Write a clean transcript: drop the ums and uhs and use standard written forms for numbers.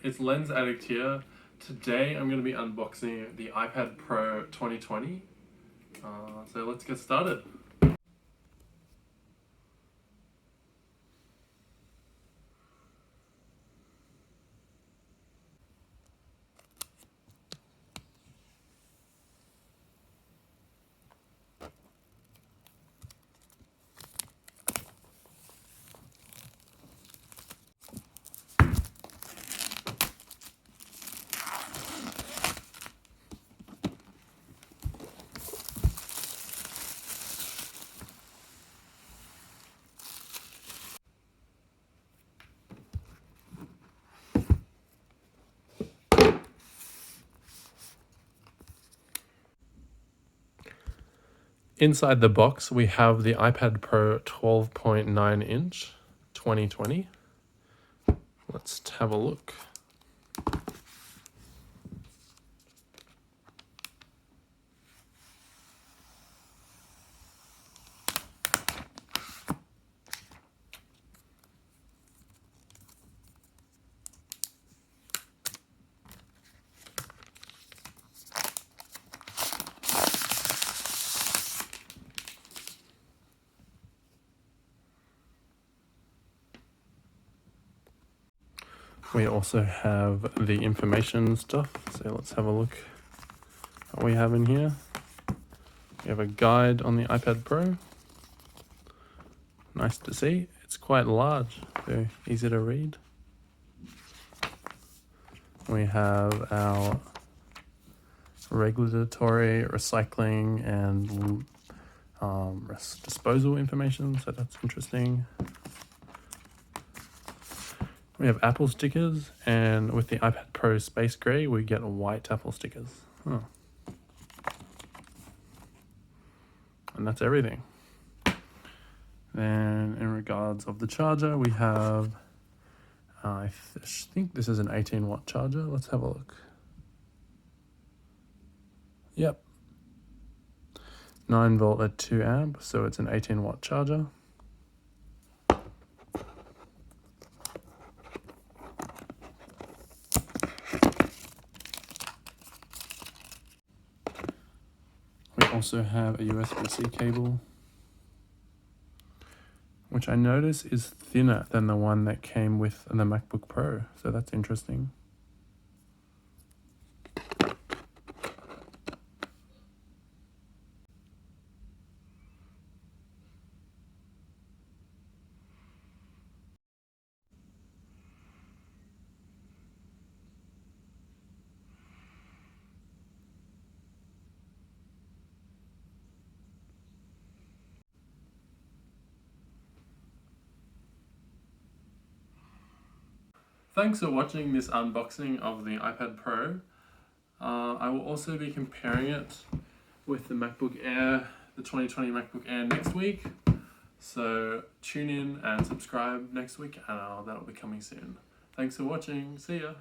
It's Lens Addict here. Today I'm going to be unboxing the iPad Pro 2020. So let's get started. Inside the box, we have the iPad Pro 12.9 inch 2020. Let's have a look. We also have the information stuff, so let's have a look at what we have in here. We have a guide on the iPad Pro. Nice to see. It's quite large, so easy to read. We have our regulatory, recycling, and disposal information, so that's interesting. We have Apple stickers, and with the iPad Pro Space Gray, we get white Apple stickers. And that's everything. Then in regards of the charger, we have, I think this is an 18-watt charger. Let's have a look. Yep. 9 volt at 2 amp, so it's an 18-watt charger. We also have a USB-C cable, which I notice is thinner than the one that came with the MacBook Pro, so that's interesting. Thanks for watching this unboxing of the iPad Pro. I will also be comparing it with the MacBook Air, the 2020 MacBook Air next week. So tune in and subscribe next week, and that'll be coming soon. Thanks for watching. See ya.